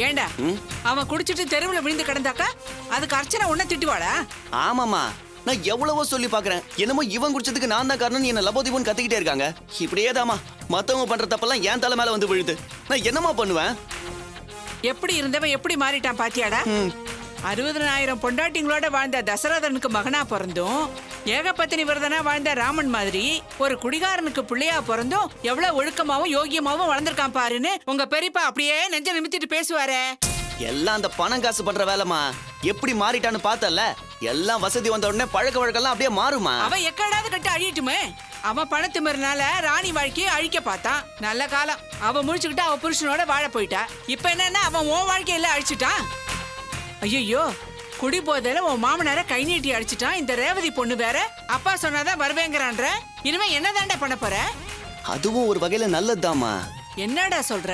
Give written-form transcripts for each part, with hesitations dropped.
ஏண்டா அவன் குடிச்சிட்டு தெருவுல விழுந்து கிடந்தாக்கா அதுக்கு அர்ச்சனை உன்ன திட்டுவாளா? ஆமாமா, நான் எவ்வளவோ சொல்லி பாக்குறேன். என்னமோ இவன் குடிச்சதுக்கு நான் தான் காரணம் என்ன லபோதிபன் கத்திக்கிட்டே இருக்காங்க. இப்படியேதாமா மத்தவங்க பண்ற தப்பெல்லாம் என் தலை மேல வந்து விழுது. நான் என்னமா பண்ணுவேன்? எப்படி இருந்தவன் எப்படி மாறிட்டான் பாத்தியாடா? 60,000 பொண்டாட்டிங்களோட வாழ்ந்த தசரதனுக்கு மகனா பிறந்தும் ஏகபத்தினி விரதனா வாழ்ந்த ராமன் மாதிரி ஒரு குடிகாரனுக்கு பிள்ளையா பிறந்தும் எவ்வளவு ஒழுக்கமாவும் யோகியமாவும் வளர்ந்திருக்கான் பாருன்னு உங்க பெரியப்பா அப்படியே நெஞ்ச நிமித்திட்டு பேசுவாரே. எல்லாம் அந்த பணம் காசு பண்ற வேலைமா. எப்படி மாறிட்டான்னு பார்த்தல, எல்லாம் வசதி வந்த உடனே பழக்க வழக்கெல்லாம் அப்படியே மாறுமா. அவன் எக்கடாவது கட்டு அழியட்டுமே. அவன் பணத்து மறுநாள ராணி வாழ்க்கையை அழிக்க பார்த்தான். நல்ல காலம் அவன் முடிச்சுக்கிட்டு அவ புருஷனோட வாழ போயிட்டா. இப்ப என்னன்னா அவன் உன் வாழ்க்கையில அழிச்சிட்டான். ஐயோ, குடி போதையில உன் மாமனார கை நீட்டி அடிச்சிட்டான். இந்த ரேவதி பொண்ணு வேற அப்பா சொன்னாதான் வருவேங்கிறான்ற. இனிமே என்னதாண்டா பண்ண போற? அதுவும் ஒரு வகையில நல்லதுதாமா. என்னடா சொல்ற?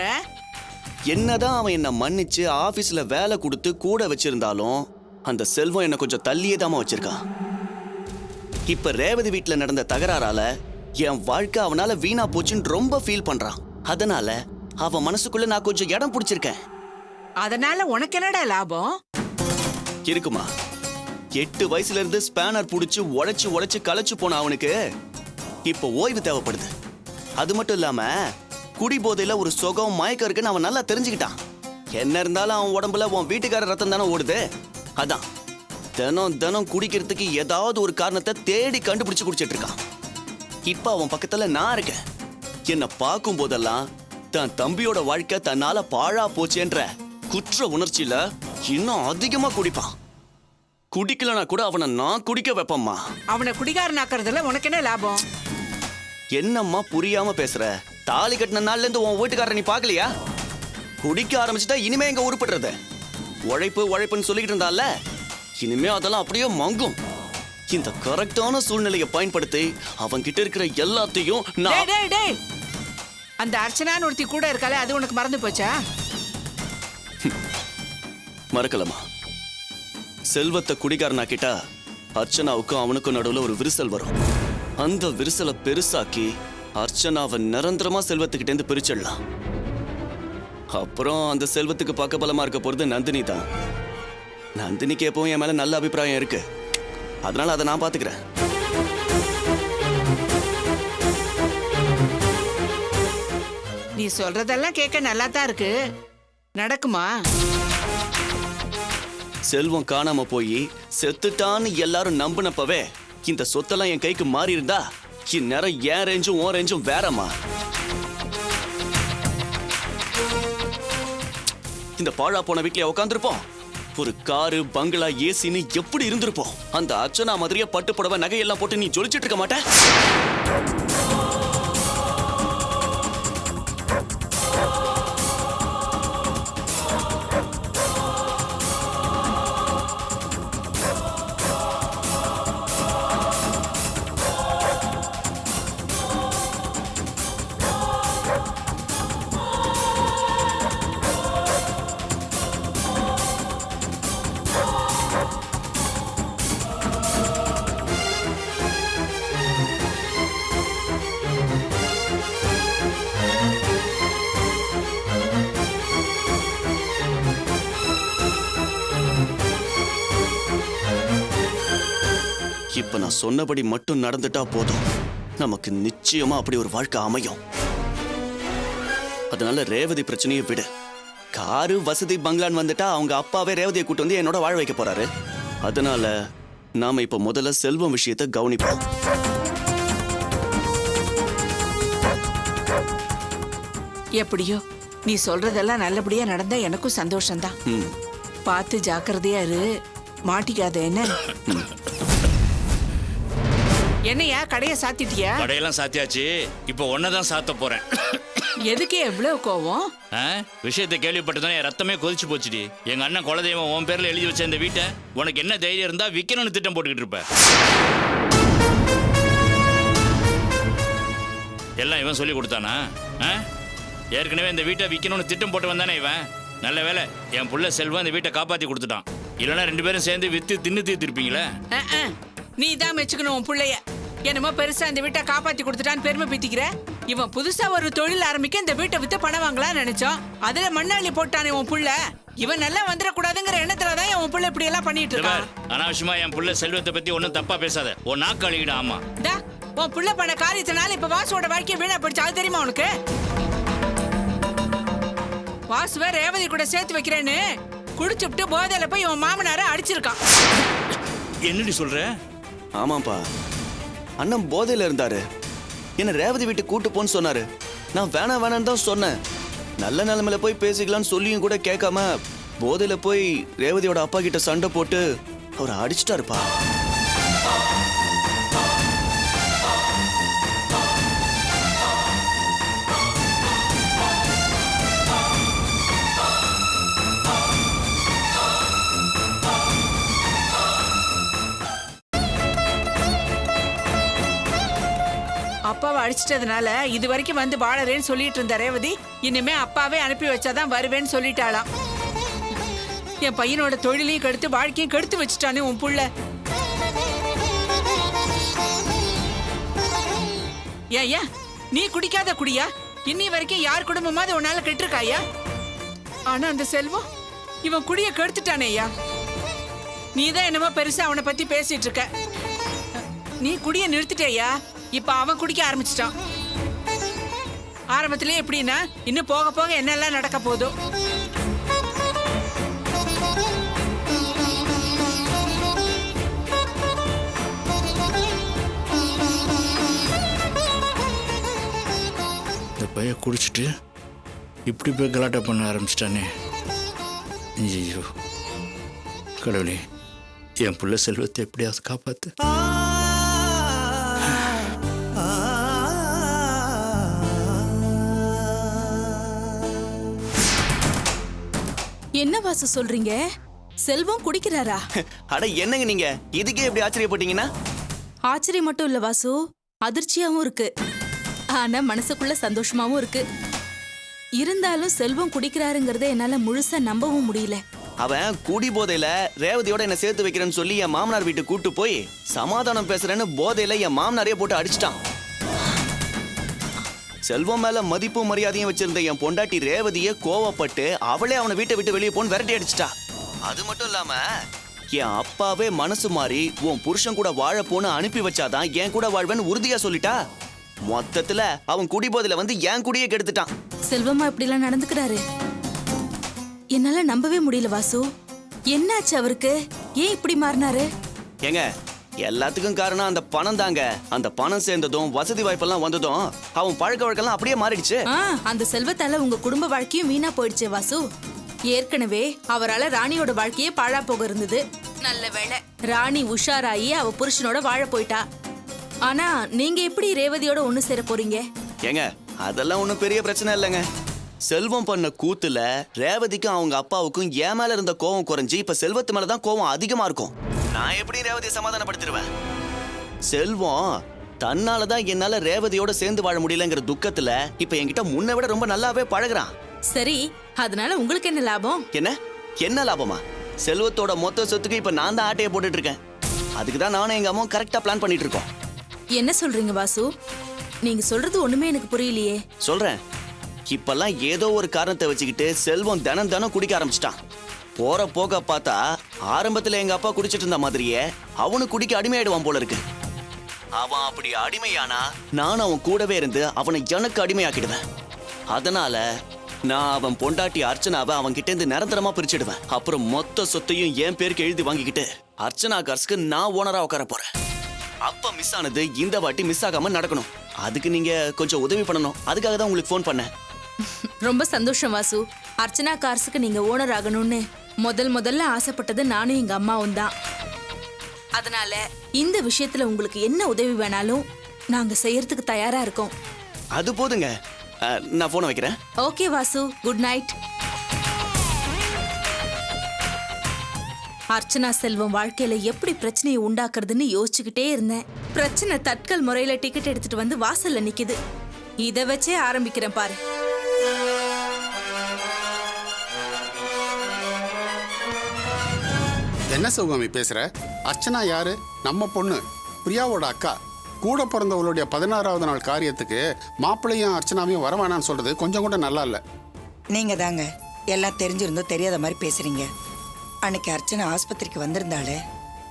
என்னதான் அவன் என்ன மன்னிச்சு ஆபீஸ்ல வேலை கொடுத்து கூட வச்சிருந்தாலும் அந்த செல்வம் என்ன கொஞ்சம் தள்ளியே தாமா வச்சிருக்கான். இப்ப ரேவதி வீட்டுல நடந்த தகராறால என் வாழ்க்கை அவனால வீணா போச்சுன்னு ரொம்ப ஃபீல் பண்றான். அதனால அவன் மனசுக்குள்ள நான் கொஞ்சம் இடம் பிடிச்சிருக்கேன். அதனால உனக்கு என்னடா லாபம் இருக்குமா? 8 வயசுல இருந்து ஸ்பேனர் புடிச்சு உழைச்சு களைச்சு போன அவனுக்கு இப்ப ஓய்வு தேவைப்படுது. அது மட்டும் இல்லாம குடி போதையில ஒரு சுகம் மயக்கம் இருக்குன்னு அவன் நல்லா தெரிஞ்சுக்கிட்டான். என்ன இருந்தாலும் அவன் உடம்புல உன் வீட்டுக்கார ரத்தம் தானே ஓடுது. அதான் தினம் குடிக்கிறதுக்கு ஏதாவது ஒரு காரணத்தை தேடி கண்டுபிடிச்சு குடிச்சிட்டு இருக்கான். இப்ப அவன் பக்கத்துல நான் இருக்கேன். என்ன பார்க்கும் போதெல்லாம் தன் தம்பியோட வாழ்க்கை தன்னால பாழா போச்சேன்ற குற்ற உணர்ச்சியில இன்னும் அதிகமா குடிப்பான். குடிக்கலனா கூட அவனை நான் குடிக்க வைப்பம்மா. அவனை குடிகாரனாக்குறதுல உனக்கு என்ன லாபம்? என்னம்மா புரியாம பேசுற? தாலி கட்டின நாள்ல இருந்து உன் வீட்டுக்காரரை நீ பாக்கலையா? குடிக்க ஆரம்பிச்சுட்டா இனிமே எங்க உருப்படுறது? உழைப்புன்னு சொல்லிக்கிட்டு இருந்தால, இனிமே அதெல்லாம் அப்படியே மங்கும். இந்த கரெக்டான சூழ்நிலையை பயன்படுத்தி அவன் கிட்ட இருக்கிற எல்லாத்தையும் அந்த அர்ச்சனான்னு ஒருத்தி கூட இருக்காளே, அது உனக்கு மறந்து போச்சா? மறக்கலமா. செல்வத்தை குடிகாரனாக்கிட்டா அர்ச்சனாவுக்கும் அவனுக்கும் நடுவுல ஒரு விரிசல் வரும். அந்த விரிசலை பெருசாக்கி அர்ச்சனாவை நிரந்தரமா செல்வத்துக்கிட்ட இருந்து பிரிச்சிடலாம். அப்புறம் அந்த செல்வத்துக்கு பக்கபலமா இருக்க போறது நந்தினி தான். நந்தினிக்கு எப்பவும் என் மேல நல்ல அபிப்பிராயம் இருக்கு. அதனால அதை நான் பாத்துக்கிறேன். நீ சொல்றதெல்லாம் கேட்க நல்லா தான் இருக்கு. நடக்குமா? செல்வம் காணாம போய் செத்துட்டான்னு எல்லாரும் நம்பினப்பவே இந்த சொத்தெல்லாம் என் கைக்கு மாறி இருந்தா இந்நேரம் என் ரேஞ்சும் ஓ ரேஞ்சும் வேறமா. இந்த பாழா போன வீட்லயே உட்காந்துருப்போம். ஒரு காரு பங்களா ஏசின்னு எப்படி இருந்திருப்போம். அந்த அர்ச்சனா மாதிரியே பட்டு புடவை நகையெல்லாம் போட்டு நீ ஜொலிச்சிட்டு இருக்க மாட்ட? இப்ப நான் சொன்னபடி மட்டும் நடந்துட்டா போதும், நமக்கு நிச்சயமா அப்படி ஒரு வாழ்க்கை அமையும். அதனால ரேவதி பிரச்சனையை விடு. காரு வசதி பங்களான்னு வந்துட்டா அவங்க அப்பாவே ரேவதியை கூட்டு வந்து என்னோட வாழ வைக்க போறாரு. அதனால நாம இப்ப முதல்ல செல்வம் விஷயத்தை கவனிப்போம். எப்படியோ நீ சொல்றதெல்லாம் நல்லபடியா நடந்தா எனக்கும் சந்தோஷம்தான். பார்த்து ஜாக்கிரதையா இரு, மாட்டிக்காத. என்ன என்னையா கடைய சாத்திட்டியா? கடையெல்லாம் சாத்தியாச்சு. இப்போ ஒன்னதான் சாத்த போறேன். எதுக்கு எவ்வளவு கோவம்? விஷயத்தை கேள்விப்பட்டதானே ரத்தமே கொதிச்சு போச்சுடி. எங்க அண்ணன் குலதெய்வம் உன் பேர்ல எழுதி வச்ச இந்த வீட்டை உனக்கு என்ன தைரியம் இருந்தா விக்கணும்னு திட்டம் போட்டுக்கிட்டு இருப்ப. எல்லாம் இவன் சொல்லி கொடுத்தானா? ஏற்கனவே இந்த வீட்டை விக்கணும்னு திட்டம் போட்டு வந்தானே இவன். நல்ல வேலை என் புள்ள செல்வம் இந்த வீட்டை காப்பாத்தி கொடுத்துட்டான். இல்லைன்னா 2 பேரும் சேர்ந்து வித்து தின்னு தீர்த்திருப்பீங்களே. நீ தான் மெச்சுக்கணும் உன் பிள்ளைய. என்னமோ பெருசா இந்த வீட்டை காப்பாத்தி கொடுத்துட்டான்னு பெருமை பீத்திக்கிற. இவன் புதுசா ஒரு தொழில் ஆரம்பிக்க இந்த வீட்டை வித்து பணம் வாங்கலாம்னு நினைச்சோம். அதுல மண்ணாளி போட்டானே உன் புள்ள. இவன் நல்லா வந்துடக்கூடாதுங்கிற எண்ணத்துலதான் உன் புள்ள இப்படி எல்லாம் பண்ணிட்டு இருக்கான். அனாவசியமா என் புள்ள செல்வத்தை பத்தி ஒன்னும் தப்பா பேசாத. உன் நாக்கு அழுகிட. ஆமா, உன் புள்ள பண்ண காரியத்தினால இப்ப வாசுவோட வாழ்க்கையை வீணா போயிடுச்சு. அது தெரியுமா உனக்கு? வாசுவ ரேவதி கூட சேர்த்து வைக்கிறேன்னு குடிச்சுட்டு போதையில போய் உன் மாமனார அடிச்சிருக்கான். என்னடி சொல்ற? ஆமாப்பா, அண்ணன் போதையில இருந்தாரு. என்ன ரேவதி வீட்டுக்கு கூட்டு போன்னு சொன்னாரு. நான் வேணான்னு தான் சொன்னேன். நல்ல நிலைமையில போய் பேசிக்கலாம்னு சொல்லியும் கூட கேட்காம போதையில போய் ரேவதியோட அப்பா கிட்ட சண்டை போட்டு அவரை அடிச்சிட்டாருப்பா. அப்பாவை அடிச்சிட்டதுனால இது வரைக்கும் வந்து வாழறேன்னு சொல்லிட்டு இருந்த ரேவதி இனிமே அப்பாவே அனுப்பி வச்சாதான் வருவேன்னு சொல்லிட்டாளாம். என் பையனோட தொழிலையும் கெடுத்து வாழ்க்கையும் கெடுத்து வச்சுட்டானே உன் புள்ள. ஏன் நீ குடிக்காத குடியா? இன்னி வரைக்கும் யார் குடும்பமாவது உன்னால கெட்டிருக்காயா? ஆனா அந்த செல்வம் இவன் குடிய கெடுத்துட்டானேயா. நீதான் என்னமோ பெருசா அவனை பத்தி பேசிட்டு இருக்க. நீ குடிய நிறுத்திட்டேயா, இப்ப அவன் குடிக்க ஆரம்பிச்சிட்டான். ஆரம்பத்திலே எப்படின்னா இன்னும் போக போக என்னெல்லாம் நடக்க போதோ. இந்த பைய குடிச்சிட்டு இப்படி போய் கலாட்டா பண்ண ஆரம்பிச்சிட்டானே. ஐயோ கடவுளே, என் புள்ள செல்வத்தை எப்படியாவது காப்பாத்து. என்ன வாசு சொல்றீங்க? செல்வம் குடிக்கிறாரா? அட என்னங்க நீங்க இதுக்கே எப்படி ஆச்சரியப்பட்டீங்கன்னா? ஆச்சரியம் மட்டும் இல்ல வாசு, அதிர்ச்சியாவும் இருக்கு. ஆனா மனசுக்குள்ள சந்தோஷமாவும் இருக்கு. இருந்தாலும் செல்வம் குடிக்கிறாருங்கறத என்னால முழுசா நம்பவும் முடியல. அவன் குடி போதையில ரேவதியோட என்ன சேர்த்து வைக்கிறேன்னு சொல்லி என் மாமனார் வீட்டுக்கு கூட்டு போய் சமாதானம் பேசுறேன்னு போதையில என் மாமனாரையே போட்டு அடிச்சிட்டான். செல்வம் மேல மதிப்பும் மரியாதையும் வச்சிருந்த என் பொண்டாட்டி ரேவதியே கோவப்பட்டு அவளே அவனை வீட்டை விட்டு வெளியே போன்னு விரட்டி அடிச்சிட்டா. அது மட்டும் இல்லாம என் அப்பாவே மனசு மாறி உன் புருஷன் கூட வாழ போன்னு அனுப்பி வச்சாதான் என் கூட வாழ்வேன்னு உறுதியா சொல்லிட்டா. மொத்தத்துல அவன் குடிபோதையில வந்து என் குடியே கெடுத்துட்டான். செல்வமா இப்படி எல்லாம் நடந்துக்கிறாரு? என்னால நம்பவே முடியல வாசு. என்னாச்சு அவருக்கு? ஏன் இப்படி மாறினாரு? ஏங்க, எல்லாத்துக்கும் காரணம் அந்த பணம் தாங்க. அந்த பணம் சேர்ந்ததும் வசதி வாய்ப்பெல்லாம் வந்ததும் அவன் பழக்க வழக்கெல்லாம் அப்படியே மாறிடுச்சு. அந்த செல்வத்தால உங்க குடும்ப வாழ்க்கையும் வீணா போயிடுச்சு வாசு. ஏற்கனவே அவரால ராணியோட வாழ்க்கையே பாழா போக இருந்தது. நல்ல வேளை ராணி உஷாராயி அவ புருஷனோட வாழ போயிட்டா. ஆனா நீங்க எப்படி ரேவதியோட ஒண்ணு சேர போறீங்க? ஏங்க, அதெல்லாம் ஒண்ணும் பெரிய பிரச்சனை இல்லைங்க. செல்வம் பண்ண கூத்துல ரேவதிக்கும் அவங்க அப்பாவுக்கும் என் மேல இருந்த கோவம் குறைஞ்சு இப்ப செல்வத்து மேலதான் கோவம் அதிகமா இருக்கும். நான் எப்படி ரேவதியை சமாதானப்படுத்திடுவேன்? செல்வம் தன்னாலதான் என்னால ரேவதியோட சேர்ந்து வாழ முடியலங்கிற துக்கத்துல இப்ப என்கிட்ட முன்ன விட ரொம்ப நல்லாவே பழகுறான். சரி, அதனால உங்களுக்கு என்ன லாபம்? என்ன லாபமா? செல்வத்தோட மொத்த சொத்துக்கு இப்ப நான் தான் ஆட்டையை போட்டுட்டு இருக்கேன். அதுக்குதான் நானும் எங்க அம்மாவும் கரெக்டா பிளான் பண்ணிட்டு இருக்கோம். என்ன சொல்றீங்க வாசு? நீங்க சொல்றது ஒண்ணுமே எனக்கு புரியலையே. சொல்றேன். இப்பெல்லாம் ஏதோ ஒரு காரணத்தை வச்சுக்கிட்டு செல்வம் தினம் தினம் குடிக்க ஆரம்பிச்சிட்டான். போற போக பார்த்தா ஆரம்பத்துல எங்க அப்பா குடிச்சிட்டு இருந்த மாதிரியே அவனு குடிக்க அடிமையாயிடுவான் போல இருக்கு. அவன் அப்படி அடிமையானா நான் அவன் கூடவே இருந்து அவனை எனக்கு அடிமையாக்கிடுவேன். அதனால நான் அவன் பொண்டாட்டி அர்ச்சனாவை அவன் கிட்ட இருந்து நிரந்தரமா பிரிச்சிடுவேன். அப்புறம் மொத்த சொத்தையும் என் பேருக்கு எழுதி வாங்கிக்கிட்டு அர்ச்சனா கார்ஸ்க்கு நான் ஓனரா உட்கார போறேன். அப்ப மிஸ் ஆனது இந்த வாட்டி மிஸ் ஆகாம நடக்கணும். அதுக்கு நீங்க கொஞ்சம் உதவி பண்ணணும். அதுக்காக தான் உங்களுக்கு ஃபோன் பண்ணேன். ரொம்ப சந்தோஷம் வாசு. அர்ச்சனா கார்ஸுக்கு நீங்க ஓனர் ஆகணும்னு முதல்ல ஆசைப்பட்டது நானும் எங்க அம்மாவும் தான். அதனால இந்த விஷயத்துல உங்களுக்கு என்ன உதவி வேணாலும் நாங்க செய்யறதுக்கு தயாரா இருக்கோம். அது போதுங்க. நான் போனை வைக்கிறேன். Okay Vasu, good night. Archana Selvam வாழ்க்கையில எப்படி பிரச்சனையை உண்டாக்குறதுன்னு யோசிச்சுக்கிட்டே இருந்தேன். பிரச்சனை தட்கல் முறையில டிக்கெட் எடுத்துட்டு வந்து வாசல்ல நிக்குது. இத வச்சே ஆரம்பிக்கிறேன் பாரு. என்ன சிவகாமி பேசுற? அர்ச்சனா யாரு? நம்ம பொண்ணு பிரியாவோட அக்கா. கூட பிறந்தவளுடைய 16வது நாள் காரியத்துக்கு மாப்பிள்ளையும் அர்ச்சனாவையும் வரவேணான்னு சொல்றது கொஞ்சம் கூட நல்லா இல்லை. நீங்க தாங்க எல்லாம் தெரிஞ்சிருந்தோ தெரியாத மாதிரி பேசுறீங்க. அன்னைக்கு அர்ச்சனா ஆஸ்பத்திரிக்கு வந்திருந்தாளே,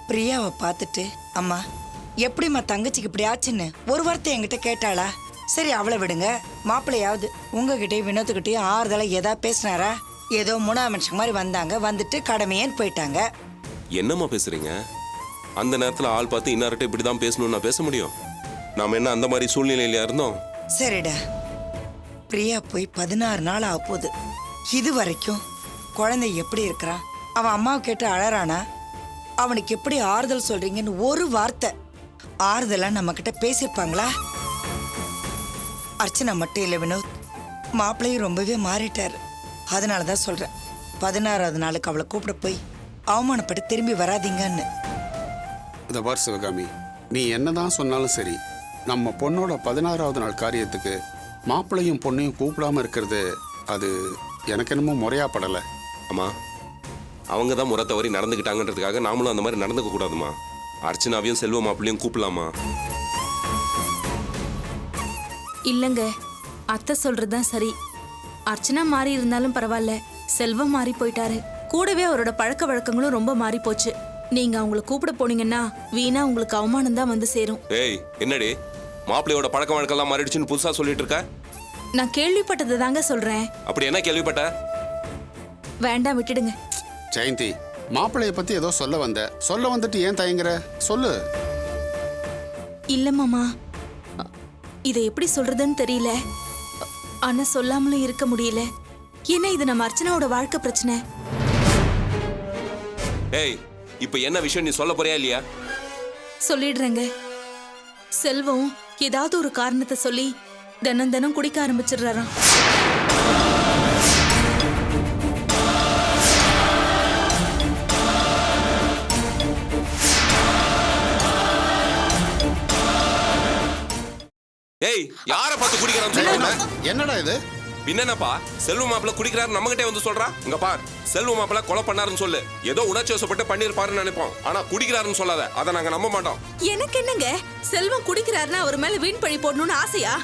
பிரியாவை பார்த்துட்டு அம்மா எப்படிம்மா தங்கச்சிக்கு இப்படி ஆச்சுன்னு ஒரு வார்த்தை என்கிட்ட கேட்டாளா? சரி அவளை விடுங்க, மாப்பிள்ளையாவது உங்ககிட்டயும் வினோத்துக்கிட்டையும் ஆறுதலா ஏதாவது பேசினாரா? ஏதோ 3ஆம் மனுஷன் மாதிரி வந்தாங்க, வந்துட்டு கடமையேன்னு போயிட்டாங்க. என்னம்மா பேசுறீங்க? அந்த நேரத்துல ஆள் பார்த்து இன்னார்கிட்ட இப்படிதான் பேசணும்னு நான் பேச முடியும்? நாம என்ன அந்த மாதிரி சூழ்நிலையில இருந்தோம்? சரிடா, பிரியா போய் 16 நாள் ஆக போகுது. இது வரைக்கும் குழந்தை எப்படி இருக்கிறான், அவன் அம்மாவை கேட்டு அழறானா, அவனுக்கு எப்படி ஆறுதல் சொல்றீங்கன்னு ஒரு வார்த்தை ஆறுதலா நம்ம கிட்ட பேசியிருப்பாங்களா? அர்ச்சனா மட்டும் இல்லை வினோத், மாப்பிள்ளையும் ரொம்பவே மாறிட்டாரு. அதனாலதான் சொல்றேன், 16வது நாளுக்கு அவளை கூப்பிட போய் அவமானப்பட்டு திரும்பி வராதீங்கன்னு. இதை பார் சிவகாமி, நீ என்னதான் சொன்னாலும் சரி, நம்ம பொண்ணோட 16வது நாள் காரியத்துக்கு மாப்பிள்ளையும் பொண்ணையும் கூப்பிடாம இருக்கிறது அது எனக்கு என்னமோ முறையா படலை. அம்மா, அவங்க தான் முறை தவறி நடந்துக்கிட்டாங்கன்றதுக்காக நாமளும் அந்த மாதிரி நடந்துக்க கூடாதுமா. அர்ச்சனாவையும் செல்வ மாப்பிள்ளையும் கூப்பிடலாமா? இல்லங்க, அத்தை சொல்றதுதான் சரி. அர்ச்சனா மாறி இருந்தாலும் பரவாயில்ல, செல்வம் மாறி போயிட்டாரு. கூடவே அவரோட பழக்க வழக்கங்களும் ரொம்ப மாறி போச்சு. நீங்க அவங்கள கூப்பிட போனீங்கன்னா வீணா உங்களுக்கு அவமானம் தான் வந்து சேரும். ஏய், என்னடி மாப்பிள்ளையோட பழக்க வழக்கெல்லாம் மாறிடுச்சுன்னு புதுசா சொல்லிட்டு இருக்க? நான் கேள்விப்பட்டது தாங்க சொல்றேன். அப்படி என்ன கேள்விப்பட்ட? வேண்டாம், விட்டுடுங்க. ஜெயந்தி, மாப்பிள்ளைய பத்தி ஏதோ சொல்ல வந்துட்டு ஏன் தயங்குற? சொல்லு. இல்ல மாமா, இதை எப்படி சொல்றதுன்னு தெரியல. ஆனா சொல்லாமலும் இருக்க முடியல. ஏன்னா இது நம்ம அர்ச்சனாவோட வாழ்க்கை பிரச்சனை. ஏய், இப்ப என்ன விஷயம் நீ சொல்ல போறியா இல்லையா? சொல்லிடுறேங்க. செல்வம் ஏதாவது ஒரு காரணத்தை சொல்லி தினம் தினம் குடிக்க ஆரம்பிச்சிடுறாராம். ஏய், யார பார்த்து குடிக்கிறான்னு சொல்லுங்க. என்னடா இது? என்னப்பா, செல்வ மாப்பிள்ள குடிக்கிறாரு நம்ம கிட்டே வந்து சொல்றா? இங்க பார், செல்வ மாப்பிள்ள கொலை பண்ணாருன்னு சொல்லு. ஏதோ உணர்ச்சி வசப்பட்டு பண்ணிருப்பாருன்னு நினைப்போம். ஆனா குடிக்கிறாருன்னு சொல்லாத, அதை நாங்க நம்ப மாட்டோம். எனக்கு என்னங்க, செல்வம் குடிக்கிறாருன்னா அவர் மேல வீண் பழி போடணும்னு ஆசையா?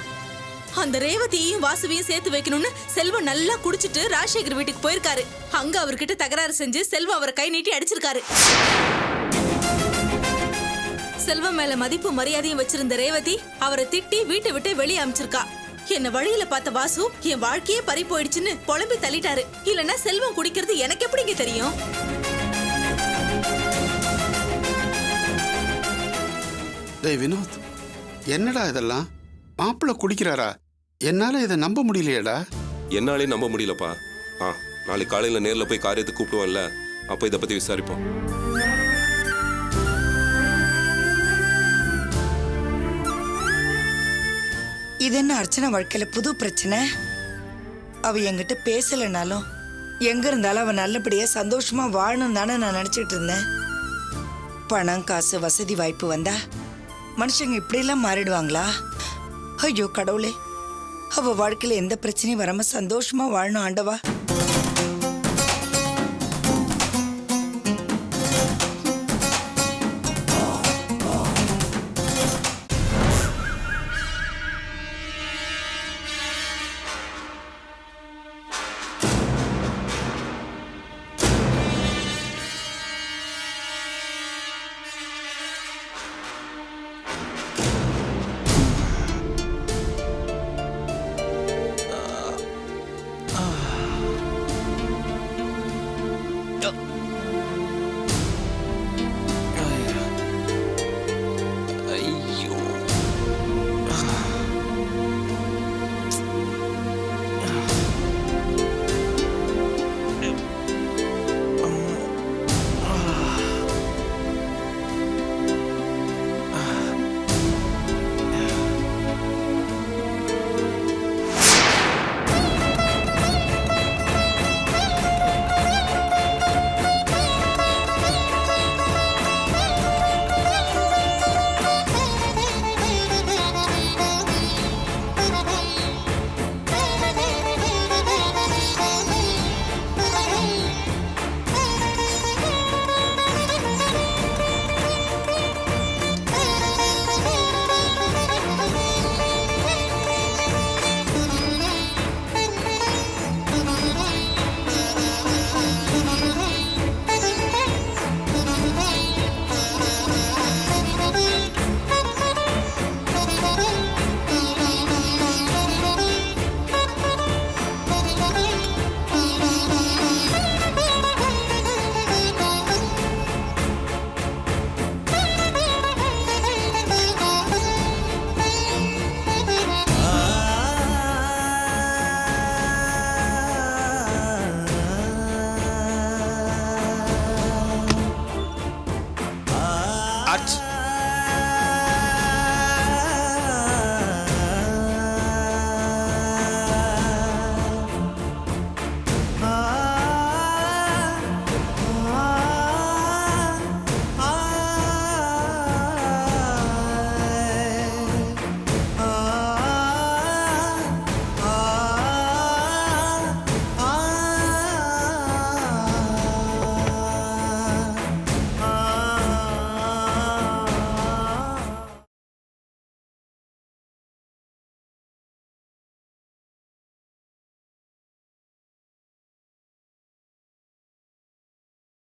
அந்த ரேவதியையும் வாசுவையும் சேர்த்து வைக்கணும்னு செல்வம் நல்லா குடிச்சிட்டு ராஜசேகர் வீட்டுக்கு போயிருக்காரு. அங்க அவர்கிட்ட தகராறு செஞ்சு செல்வம் அவரை கை நீட்டி அடிச்சிருக்காரு. செல்வம் மேல மதிப்பு மரியாதையும் வச்சிருந்த ரேவதி அவரை திட்டி வீட்டை விட்டு வெளியே அமைச்சிருக்கா. என்ன வழியில பார்த்த வாசு என் வாழ்க்கையே பறி போயிடுச்சுன்னு புலம்பி தள்ளிட்டாரு. இல்லன்னா செல்வம் குடிக்கிறது எனக்கு எப்படிங்க தெரியும்? டேய் வினோத், என்னடா இதெல்லாம்? மாப்பிள்ளை குடிக்கிறாரா? என்னால இதை நம்ப முடியலையேடா. என்னாலே நம்ப முடியலப்பா. நாளைக்கு காலையில நேர்ல போய் காரியத்துக்கு கூப்பிடுவோம்ல, அப்ப இதை பத்தி விசாரிப்போம். இது என்ன அர்ச்சனா வாழ்க்கையில புது பிரச்சனை? அவ என்கிட்ட பேசலைனாலும் எங்க இருந்தாலும் அவ நல்லபடியா சந்தோஷமா வாழணும் தானே நான் நினைச்சிட்டு இருந்தேன். பணம் காசு வசதி வாய்ப்பு வந்தா மனுஷங்க இப்படியெல்லாம் மாறிடுவாங்களா? ஐயோ கடவுளே, அவ வாழ்க்கையில எந்த பிரச்சனையும் வராம சந்தோஷமா வாழணும் ஆண்டவா.